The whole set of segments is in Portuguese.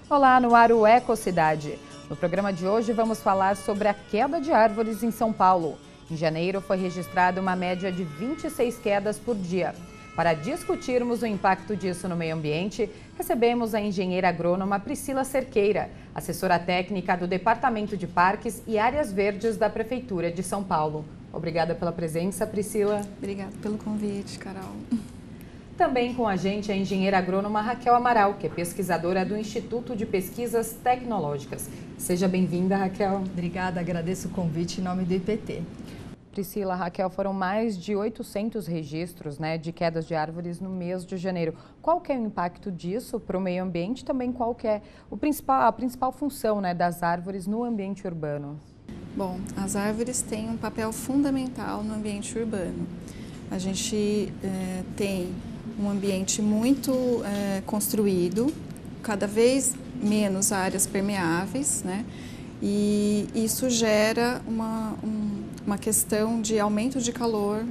Olá, no ar o Ecocidade. No programa de hoje vamos falar sobre a queda de árvores em São Paulo. Em janeiro foi registrada uma média de 26 quedas por dia. Para discutirmos o impacto disso no meio ambiente, recebemos a engenheira agrônoma Priscila Cerqueira, assessora técnica do Departamento de Parques e Áreas Verdes da Prefeitura de São Paulo. Obrigada pela presença, Priscila. Obrigada pelo convite, Carol. Também com a gente a engenheira agrônoma Raquel Amaral, que é pesquisadora do Instituto de Pesquisas Tecnológicas. Seja bem-vinda, Raquel. Obrigada, agradeço o convite em nome do IPT. Priscila, Raquel, foram mais de 800 registros, de quedas de árvores no mês de janeiro. Qual que é o impacto disso para o meio ambiente? Também qual que é a principal função das árvores no ambiente urbano? Bom, as árvores têm um papel fundamental no ambiente urbano. A gente tem um ambiente muito construído, cada vez menos áreas permeáveis, e isso gera uma questão de aumento de calor.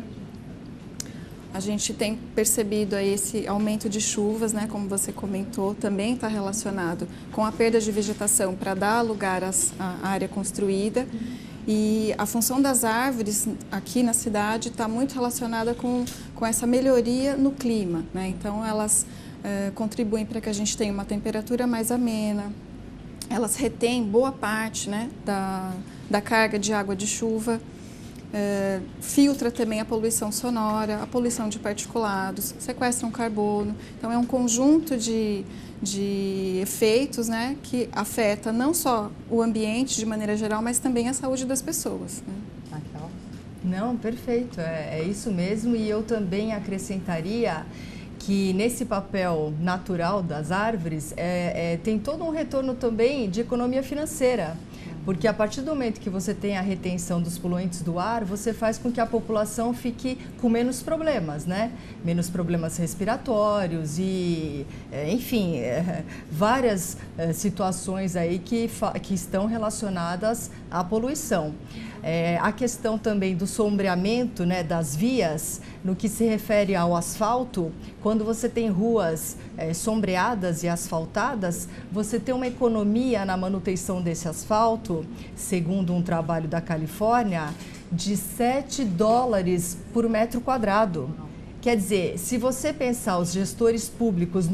A gente tem percebido aí esse aumento de chuvas, como você comentou, também está relacionado com a perda de vegetação para dar lugar à área construída. E a função das árvores aqui na cidade está muito relacionada com essa melhoria no clima, Então elas contribuem para que a gente tenha uma temperatura mais amena, elas retêm boa parte da carga de água de chuva, filtra também a poluição sonora, a poluição de particulados, sequestram carbono. Então é um conjunto de efeitos que afeta não só o ambiente de maneira geral, mas também a saúde das pessoas. Raquel? Não, perfeito, é isso mesmo, e eu também acrescentaria que nesse papel natural das árvores tem todo um retorno também de economia financeira. Porque a partir do momento que você tem a retenção dos poluentes do ar, você faz com que a população fique com menos problemas, Menos problemas respiratórios e, enfim, várias situações aí que estão relacionadas à poluição. A questão também do sombreamento das vias, no que se refere ao asfalto, quando você tem ruas sombreadas e asfaltadas, você tem uma economia na manutenção desse asfalto, segundo um trabalho da Califórnia, de $7 por metro quadrado. Quer dizer, se você pensar os gestores públicos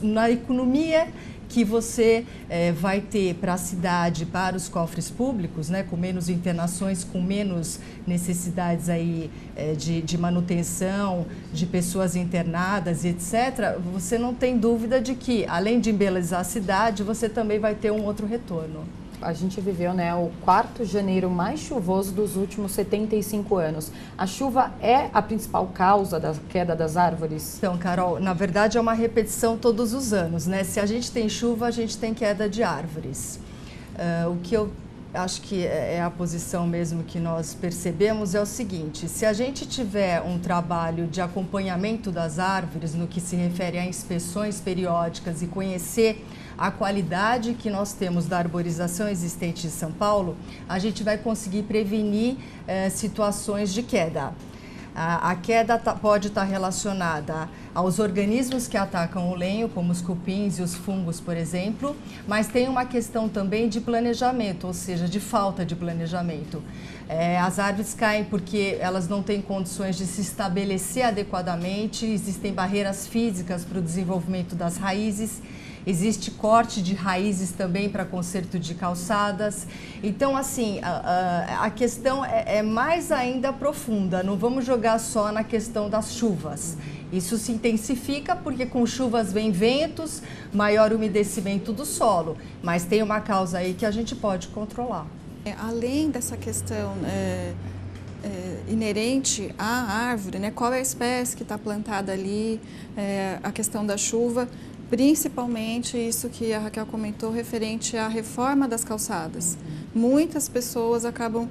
na economia que você vai ter para a cidade, para os cofres públicos, com menos internações, com menos necessidades aí de manutenção, de pessoas internadas, etc., você não tem dúvida de que, além de embelezar a cidade, você também vai ter um outro retorno. A gente viveu o 4º janeiro mais chuvoso dos últimos 75 anos. A chuva é a principal causa da queda das árvores? Então, Carol, na verdade é uma repetição todos os anos, Se a gente tem chuva, a gente tem queda de árvores. O que eu acho que é a posição mesmo que nós percebemos é o seguinte: se a gente tiver um trabalho de acompanhamento das árvores no que se refere a inspeções periódicas e conhecer a qualidade que nós temos da arborização existente em São Paulo, a gente vai conseguir prevenir situações de queda. A queda pode estar relacionada aos organismos que atacam o lenho, como os cupins e os fungos, por exemplo, mas tem uma questão também de planejamento, ou seja, de falta de planejamento. As árvores caem porque elas não têm condições de se estabelecer adequadamente, existem barreiras físicas para o desenvolvimento das raízes. Existe corte de raízes também para conserto de calçadas. Então, assim, a questão é mais ainda profunda. Não vamos jogar só na questão das chuvas. Isso se intensifica porque com chuvas vem ventos, maior umedecimento do solo. Mas tem uma causa aí que a gente pode controlar. Além dessa questão inerente à árvore, qual é a espécie que está plantada ali, a questão da chuva, principalmente isso que a Raquel comentou referente à reforma das calçadas. Muitas pessoas acabam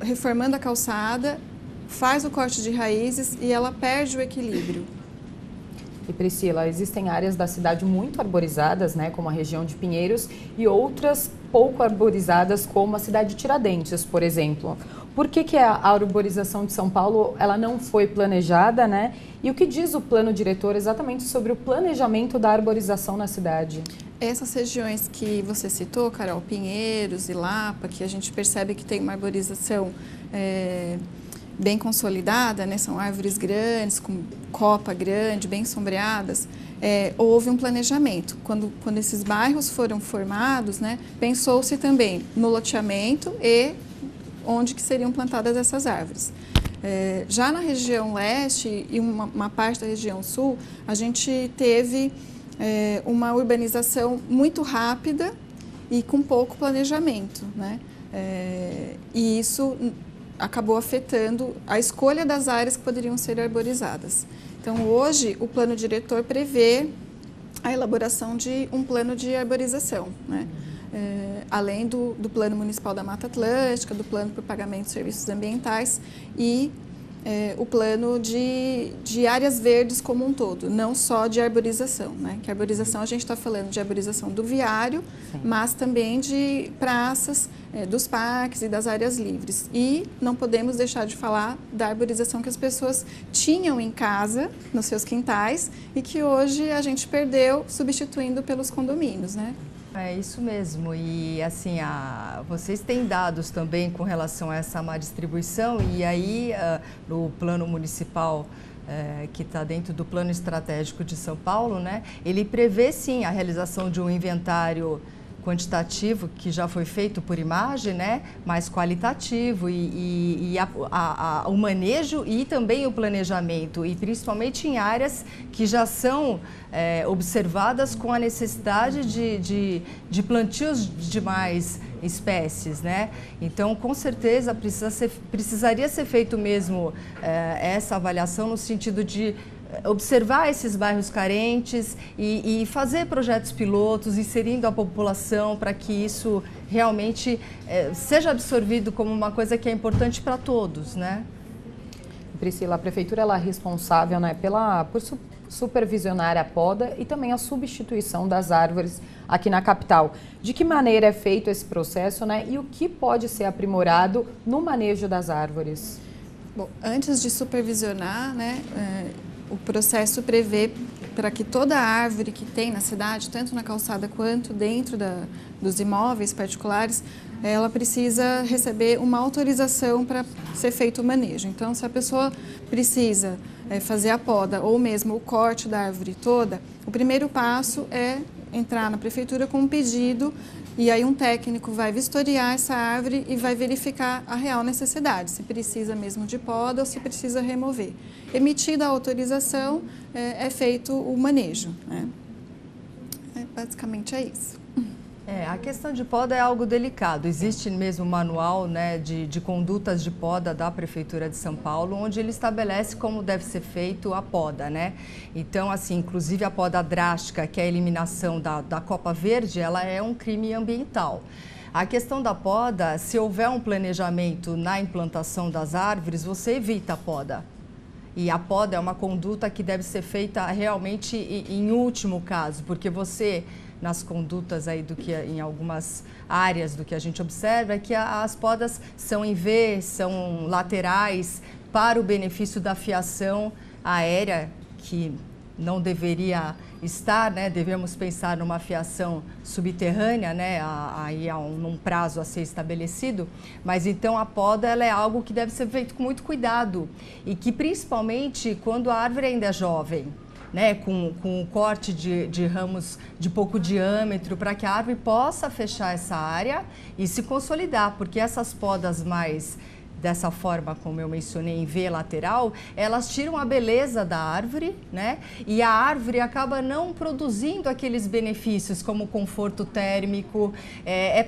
reformando a calçada, faz o corte de raízes e ela perde o equilíbrio. E Priscila, existem áreas da cidade muito arborizadas, como a região de Pinheiros, e outras pouco arborizadas, como a cidade de Tiradentes, por exemplo. Por que a arborização de São Paulo ela não foi planejada, né? E o que diz o plano diretor exatamente sobre o planejamento da arborização na cidade? Essas regiões que você citou, Carol, Pinheiros e Lapa, que a gente percebe que tem uma arborização bem consolidada, né? São árvores grandes, com copa grande, bem sombreadas. Houve um planejamento. Quando esses bairros foram formados, né, pensou-se também no loteamento e onde que seriam plantadas essas árvores. Já na região leste e uma parte da região sul, a gente teve uma urbanização muito rápida e com pouco planejamento, né? E isso acabou afetando a escolha das áreas que poderiam ser arborizadas. Então, hoje, o plano diretor prevê a elaboração de um plano de arborização, né? Além do Plano Municipal da Mata Atlântica, do Plano por Pagamento de Serviços Ambientais e o plano de áreas verdes como um todo, não só de arborização, né? Que a arborização, a gente está falando de arborização do viário, sim, mas também de praças, dos parques e das áreas livres. E não podemos deixar de falar da arborização que as pessoas tinham em casa, nos seus quintais, e que hoje a gente perdeu substituindo pelos condomínios, né? É isso mesmo, e assim, vocês têm dados também com relação a essa má distribuição, e aí no plano municipal, que está dentro do plano estratégico de São Paulo, né, ele prevê sim a realização de um inventário quantitativo que já foi feito por imagem, né, mais qualitativo e o manejo e também o planejamento, e principalmente em áreas que já são observadas com a necessidade de plantios de mais espécies, né? Então, com certeza, precisaria ser feito mesmo essa avaliação no sentido de observar esses bairros carentes e fazer projetos pilotos, inserindo a população para que isso realmente seja absorvido como uma coisa que é importante para todos, né? Priscila, a prefeitura ela é responsável, né, por supervisionar a poda e também a substituição das árvores aqui na capital. De que maneira é feito esse processo, né, e o que pode ser aprimorado no manejo das árvores? Bom, antes de supervisionar, né, o processo prevê para que toda árvore que tem na cidade, tanto na calçada quanto dentro dos imóveis particulares, ela precisa receber uma autorização para ser feito o manejo. Então, se a pessoa precisa fazer a poda ou mesmo o corte da árvore toda, o primeiro passo é entrar na prefeitura com um pedido e aí um técnico vai vistoriar essa árvore e vai verificar a real necessidade, se precisa mesmo de poda ou se precisa remover. Emitida a autorização, é feito o manejo, né? Basicamente é isso. A questão de poda é algo delicado. Existe mesmo um manual, né, de condutas de poda da Prefeitura de São Paulo, onde ele estabelece como deve ser feito a poda, né? Então, assim, inclusive a poda drástica, que é a eliminação da copa verde, ela é um crime ambiental. A questão da poda, se houver um planejamento na implantação das árvores, você evita a poda. E a poda é uma conduta que deve ser feita realmente em último caso, porque você, nas condutas aí em algumas áreas do que a gente observa, é que as podas são em V, são laterais para o benefício da fiação aérea, que não deveria estar, né? Devemos pensar numa fiação subterrânea, né? Aí há num prazo a ser estabelecido, mas então a poda ela é algo que deve ser feito com muito cuidado e que principalmente quando a árvore ainda é jovem, né? Com o corte de ramos de pouco diâmetro para que a árvore possa fechar essa área e se consolidar, porque essas podas mais dessa forma, como eu mencionei, em V lateral, elas tiram a beleza da árvore, né? E a árvore acaba não produzindo aqueles benefícios como conforto térmico.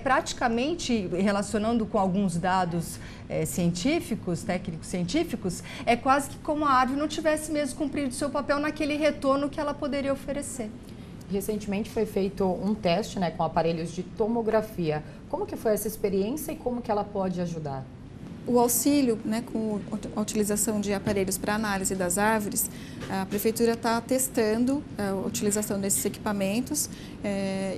Praticamente, relacionando com alguns dados científicos, técnicos científicos, é quase que como a árvore não tivesse mesmo cumprido seu papel naquele retorno que ela poderia oferecer. Recentemente foi feito um teste, né, com aparelhos de tomografia. Como que foi essa experiência e como que ela pode ajudar? o auxílio, né, com a utilização de aparelhos para análise das árvores, a Prefeitura está testando a utilização desses equipamentos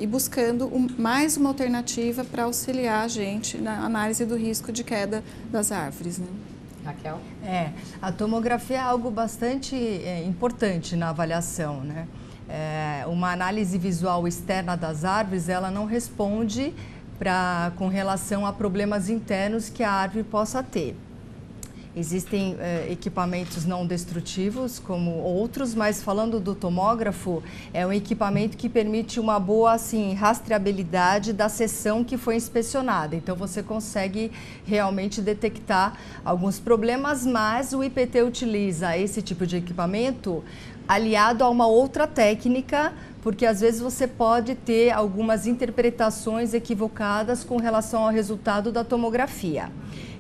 e buscando mais uma alternativa para auxiliar a gente na análise do risco de queda das árvores, né? Raquel? A tomografia é algo bastante importante na avaliação, né? Uma análise visual externa das árvores, ela não responde com relação a problemas internos que a árvore possa ter. Existem equipamentos não destrutivos, como outros, mas falando do tomógrafo, é um equipamento que permite uma boa assim, rastreabilidade da seção que foi inspecionada. Então, você consegue realmente detectar alguns problemas, mas o IPT utiliza esse tipo de equipamento aliado a uma outra técnica, porque às vezes você pode ter algumas interpretações equivocadas com relação ao resultado da tomografia.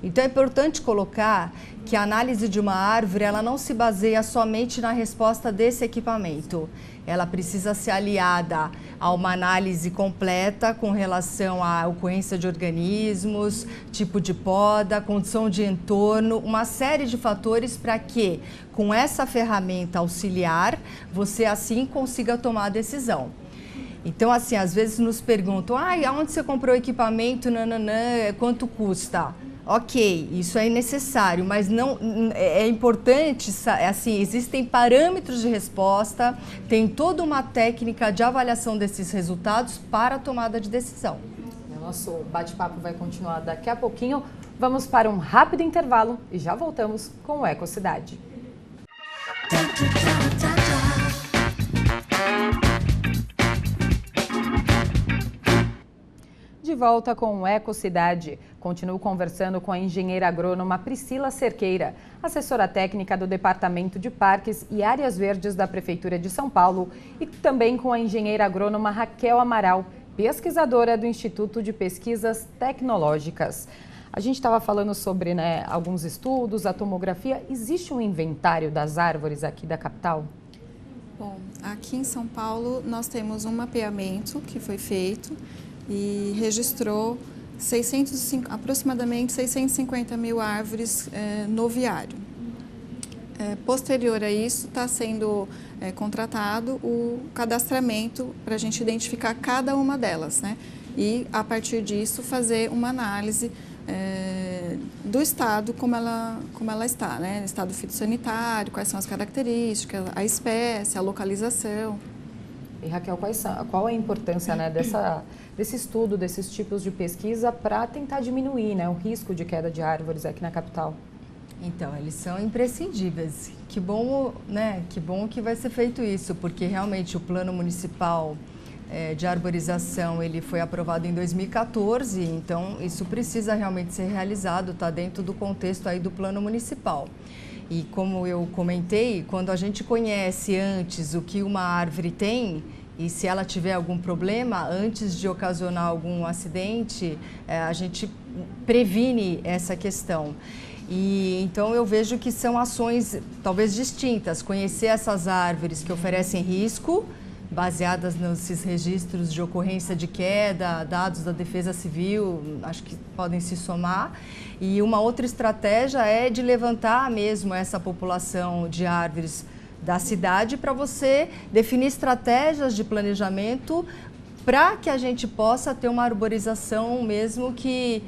Então é importante colocar que a análise de uma árvore, ela não se baseia somente na resposta desse equipamento. Ela precisa ser aliada a uma análise completa com relação à ocorrência de organismos, tipo de poda, condição de entorno, uma série de fatores para que, com essa ferramenta auxiliar, você assim consiga tomar a decisão. Então, assim, às vezes nos perguntam, aonde você comprou o equipamento, quanto custa? Ok, isso é necessário, mas não é importante, assim, existem parâmetros de resposta, tem toda uma técnica de avaliação desses resultados para a tomada de decisão. O nosso bate-papo vai continuar daqui a pouquinho. Vamos para um rápido intervalo e já voltamos com o Ecocidade. De volta com o Ecocidade. Continuo conversando com a engenheira agrônoma Priscila Cerqueira, assessora técnica do Departamento de Parques e Áreas Verdes da Prefeitura de São Paulo, e também com a engenheira agrônoma Raquel Amaral, pesquisadora do Instituto de Pesquisas Tecnológicas. A gente estava falando sobre alguns estudos, a tomografia. Existe um inventário das árvores aqui da capital? Bom, aqui em São Paulo nós temos um mapeamento que foi feito e registrou aproximadamente 650 mil árvores no viário. Posterior a isso, está sendo contratado o cadastramento para a gente identificar cada uma delas, né? E, a partir disso, fazer uma análise do estado como ela está, né? Estado fitossanitário, quais são as características, a espécie, a localização. E, Raquel, qual a importância, né, desse estudo, desses tipos de pesquisa para tentar diminuir, né, o risco de queda de árvores aqui na capital? Então, eles são imprescindíveis. Que bom, né? Que bom que vai ser feito isso, porque realmente o Plano Municipal de Arborização ele foi aprovado em 2014, então isso precisa realmente ser realizado, está dentro do contexto aí do Plano Municipal. E como eu comentei, quando a gente conhece antes o que uma árvore tem, e se ela tiver algum problema, antes de ocasionar algum acidente, a gente previne essa questão. E então eu vejo que são ações talvez distintas, conhecer essas árvores que oferecem risco, baseadas nesses registros de ocorrência de queda, dados da Defesa Civil, acho que podem se somar. E uma outra estratégia é de levantar mesmo essa população de árvores da cidade para você definir estratégias de planejamento para que a gente possa ter uma arborização mesmo que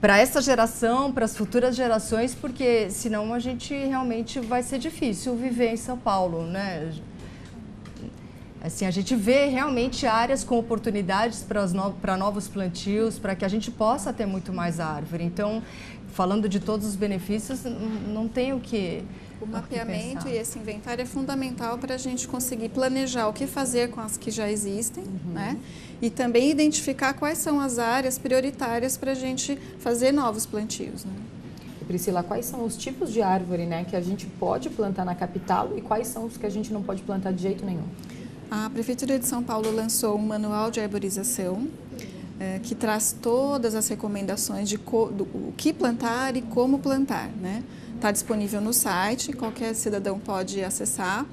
para essa geração, para as futuras gerações, porque senão a gente realmente vai ser difícil viver em São Paulo, né? Assim, a gente vê realmente áreas com oportunidades para novos plantios, para que a gente possa ter muito mais árvore. Então, falando de todos os benefícios, não tem o que O mapeamento e esse inventário é fundamental para a gente conseguir planejar o que fazer com as que já existem, né? E também identificar quais são as áreas prioritárias para a gente fazer novos plantios, né? Priscila, quais são os tipos de árvore, né, que a gente pode plantar na capital e quais são os que a gente não pode plantar de jeito nenhum? A Prefeitura de São Paulo lançou um manual de arborização que traz todas as recomendações de o que plantar e como plantar, né? Está disponível no site, qualquer cidadão pode acessar.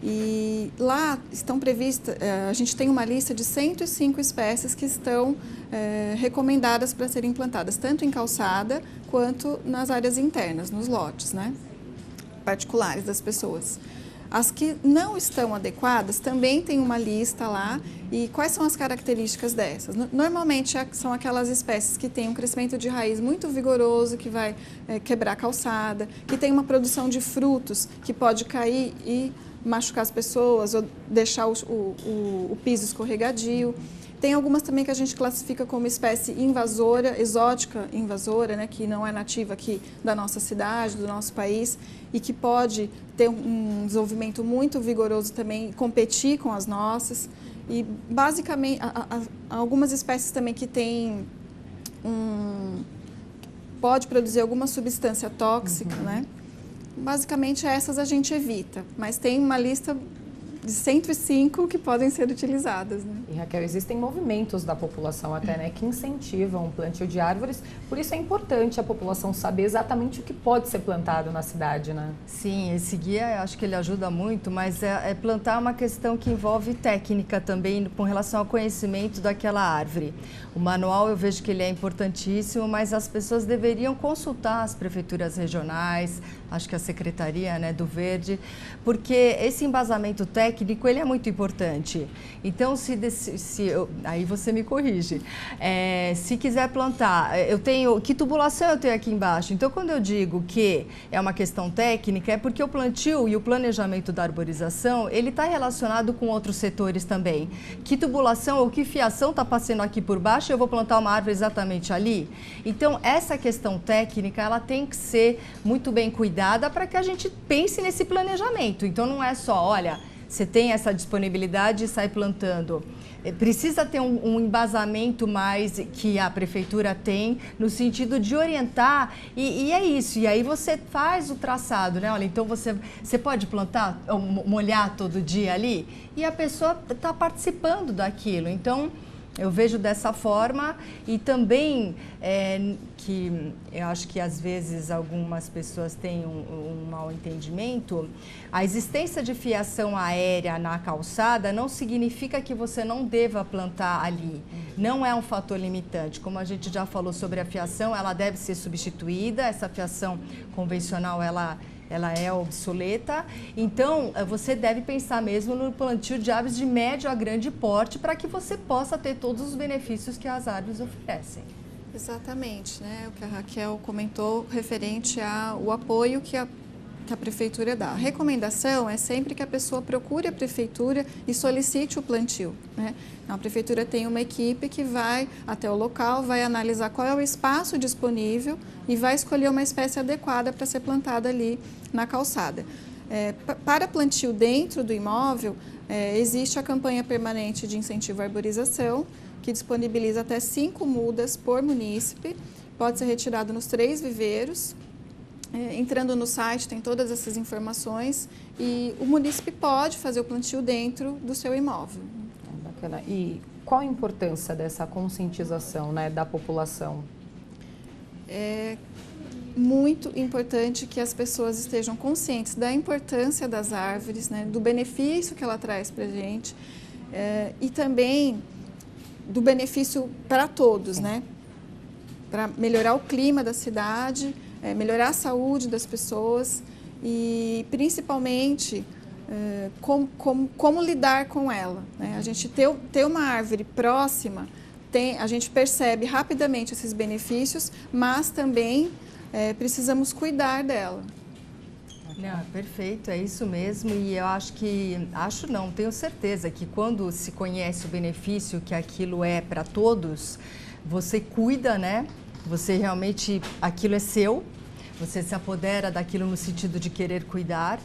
E lá estão previstas, a gente tem uma lista de 105 espécies que estão recomendadas para serem plantadas, tanto em calçada quanto nas áreas internas, nos lotes, né, particulares das pessoas. As que não estão adequadas também tem uma lista lá. E quais são as características dessas? Normalmente são aquelas espécies que têm um crescimento de raiz muito vigoroso, que vai quebrar a calçada, que tem uma produção de frutos que pode cair e machucar as pessoas ou deixar o piso escorregadio. Tem algumas também que a gente classifica como espécie invasora, exótica invasora, né, que não é nativa aqui da nossa cidade, do nosso país, e que pode ter um desenvolvimento muito vigoroso também e competir com as nossas. E basicamente, algumas espécies também que têm pode produzir alguma substância tóxica, né? Basicamente essas a gente evita, mas tem uma lista de 105 que podem ser utilizadas, né? E, Raquel, existem movimentos da população até, né, que incentivam o plantio de árvores, por isso é importante a população saber exatamente o que pode ser plantado na cidade, né? Sim, esse guia eu acho que ele ajuda muito, mas plantar é uma questão que envolve técnica também com relação ao conhecimento daquela árvore. O manual eu vejo que ele é importantíssimo, mas as pessoas deveriam consultar as prefeituras regionais, acho que a Secretaria, né, do Verde, porque esse embasamento técnico ele é muito importante. Então, aí você me corrige. Se quiser plantar, que tubulação eu tenho aqui embaixo? Então, quando eu digo que é uma questão técnica, é porque o plantio e o planejamento da arborização, ele está relacionado com outros setores também. Que tubulação ou que fiação está passando aqui por baixo, eu vou plantar uma árvore exatamente ali? Então, essa questão técnica, ela tem que ser muito bem cuidada para que a gente pense nesse planejamento. Então, não é só, olha, você tem essa disponibilidade e sai plantando. Precisa ter um embasamento mais que a prefeitura tem no sentido de orientar e é isso. E aí você faz o traçado, né? Olha, então você pode plantar, molhar todo dia ali e a pessoa está participando daquilo. Então, eu vejo dessa forma e também que eu acho que às vezes algumas pessoas têm um mau entendimento. A existência de fiação aérea na calçada não significa que você não deva plantar ali. Não é um fator limitante. Como a gente já falou sobre a fiação, ela deve ser substituída. Essa fiação convencional, ela é obsoleta, então você deve pensar mesmo no plantio de árvores de médio a grande porte para que você possa ter todos os benefícios que as árvores oferecem. Exatamente, né? O que a Raquel comentou referente ao apoio que a prefeitura dá. A recomendação é sempre que a pessoa procure a prefeitura e solicite o plantio, né? Então, a prefeitura tem uma equipe que vai até o local, vai analisar qual é o espaço disponível e vai escolher uma espécie adequada para ser plantada ali na calçada. Para plantio dentro do imóvel, existe a campanha permanente de incentivo à arborização, que disponibiliza até 5 mudas por munícipe, pode ser retirado nos 3 viveiros. Entrando no site tem todas essas informações e o munícipe pode fazer o plantio dentro do seu imóvel. Bacana. E qual a importância dessa conscientização, né, da população? É muito importante que as pessoas estejam conscientes da importância das árvores, né, do benefício que ela traz para a gente e também do benefício para todos, né, para melhorar o clima da cidade, melhorar a saúde das pessoas e, principalmente, como lidar com ela, né? A gente ter uma árvore próxima, a gente percebe rapidamente esses benefícios, mas também precisamos cuidar dela. Não, perfeito, é isso mesmo. E eu tenho certeza que quando se conhece o benefício que aquilo é para todos, você cuida, né? Você realmente, aquilo é seu, você se apodera daquilo no sentido de querer cuidar,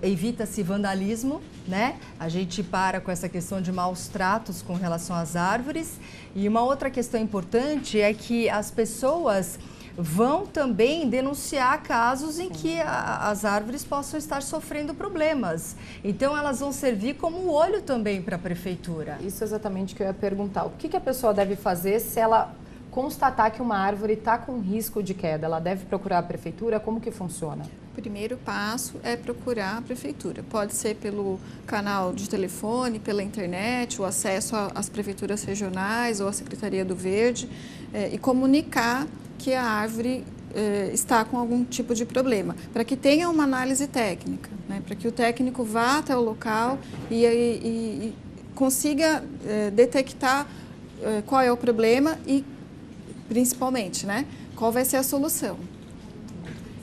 evita-se vandalismo, né? A gente para com essa questão de maus tratos com relação às árvores. E uma outra questão importante é que as pessoas vão também denunciar casos em que as árvores possam estar sofrendo problemas. Então, elas vão servir como olho também para a prefeitura. Isso é exatamente o que eu ia perguntar. O que a pessoa deve fazer se ela constatar que uma árvore está com risco de queda, ela deve procurar a prefeitura? Como que funciona? O primeiro passo é procurar a prefeitura. Pode ser pelo canal de telefone, pela internet, o acesso às prefeituras regionais ou à Secretaria do Verde e comunicar que a árvore está com algum tipo de problema, para que tenha uma análise técnica, né? Para que o técnico vá até o local e consiga detectar qual é o problema e, principalmente, né, qual vai ser a solução.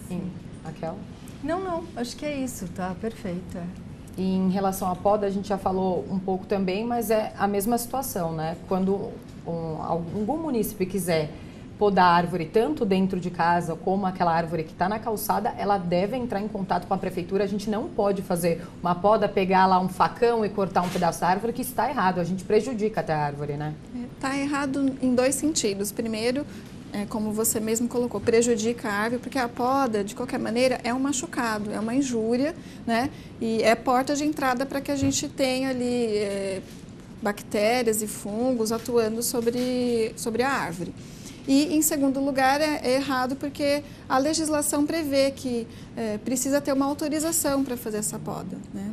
Sim. Raquel? Não, acho que é isso, tá perfeito. E em relação à poda, a gente já falou um pouco também, mas é a mesma situação, né? Quando algum munícipe quiser podar a árvore tanto dentro de casa como aquela árvore que está na calçada, ela deve entrar em contato com a prefeitura. A gente não pode fazer uma poda, pegar lá um facão e cortar um pedaço da árvore, que está errado, a gente prejudica até a árvore, né? Está errado em dois sentidos. Primeiro, como você mesmo colocou, prejudica a árvore, porque a poda, de qualquer maneira, é um machucado, é uma injúria, né? E é porta de entrada para que a gente tenha ali bactérias e fungos atuando sobre a árvore. E, em segundo lugar, é errado porque a legislação prevê que precisa ter uma autorização para fazer essa poda, né?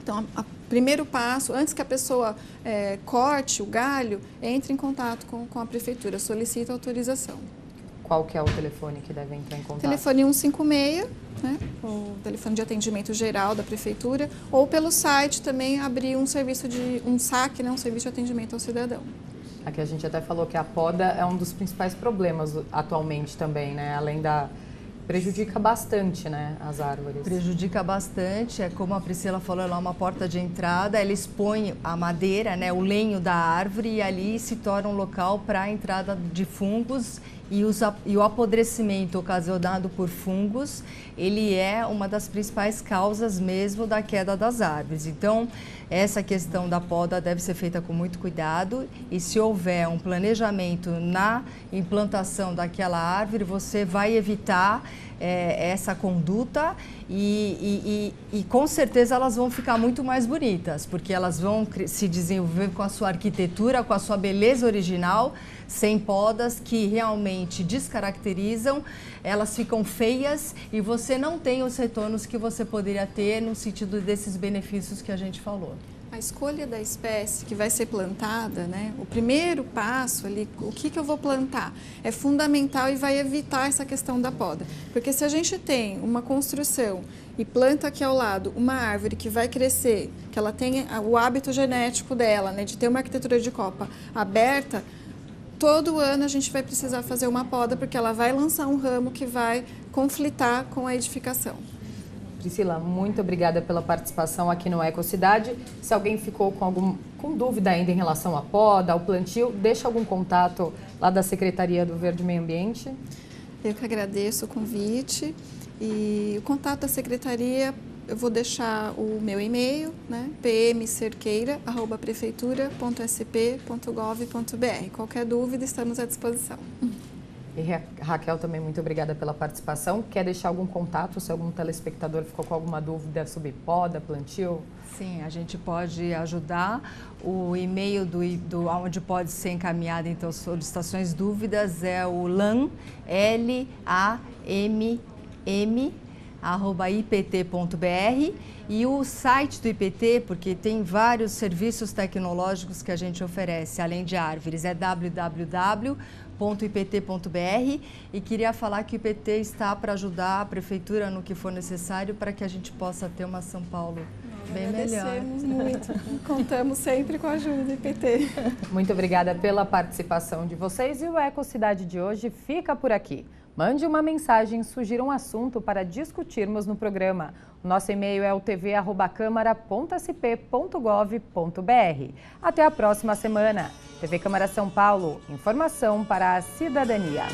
Então, o primeiro passo, antes que a pessoa corte o galho, entre em contato com a prefeitura, solicita autorização. Qual que é o telefone que deve entrar em contato? Telefone 156, né? O telefone de atendimento geral da prefeitura, ou pelo site também abrir um serviço um SAC, né? Um serviço de atendimento ao cidadão. Aqui a gente até falou que a poda é um dos principais problemas atualmente também, né? Além da... prejudica bastante, né, as árvores. Prejudica bastante, é como a Priscila falou, ela é uma porta de entrada, ela expõe a madeira, né, o lenho da árvore, e ali se torna um local para a entrada de fungos e o apodrecimento ocasionado por fungos, ele é uma das principais causas mesmo da queda das árvores. Então, essa questão da poda deve ser feita com muito cuidado, e se houver um planejamento na implantação daquela árvore, você vai evitar essa conduta e com certeza elas vão ficar muito mais bonitas, porque elas vão se desenvolver com a sua arquitetura, com a sua beleza original, sem podas que realmente descaracterizam, elas ficam feias e você não tem os retornos que você poderia ter no sentido desses benefícios que a gente falou. A escolha da espécie que vai ser plantada, né? O primeiro passo ali, o que eu vou plantar, é fundamental e vai evitar essa questão da poda. Porque se a gente tem uma construção e planta aqui ao lado uma árvore que vai crescer, que ela tem o hábito genético dela, né, de ter uma arquitetura de copa aberta, todo ano a gente vai precisar fazer uma poda, porque ela vai lançar um ramo que vai conflitar com a edificação. Priscila, muito obrigada pela participação aqui no Ecocidade. Se alguém ficou com dúvida ainda em relação à poda, ao plantio, deixa algum contato lá da Secretaria do Verde e Meio Ambiente. Eu que agradeço o convite e o contato da Secretaria, eu vou deixar o meu e-mail, né, pmcerqueira@prefeitura.sp.gov.br. Qualquer dúvida, estamos à disposição. E Raquel, também muito obrigada pela participação. Quer deixar algum contato, se algum telespectador ficou com alguma dúvida sobre poda, plantio? Sim, a gente pode ajudar. O e-mail onde pode ser encaminhado, então, solicitações, dúvidas, é o @ipt.br, e o site do IPT, porque tem vários serviços tecnológicos que a gente oferece, além de árvores, é www.ipt.br, e queria falar que o IPT está para ajudar a prefeitura no que for necessário para que a gente possa ter uma São Paulo bem melhor. Agradecemos muito, contamos sempre com a ajuda do IPT. Muito obrigada pela participação de vocês, e o Ecocidade de hoje fica por aqui. Mande uma mensagem, sugira um assunto para discutirmos no programa. O nosso e-mail é o tv@câmara.sp.gov.br. Até a próxima semana. TV Câmara São Paulo, informação para a cidadania.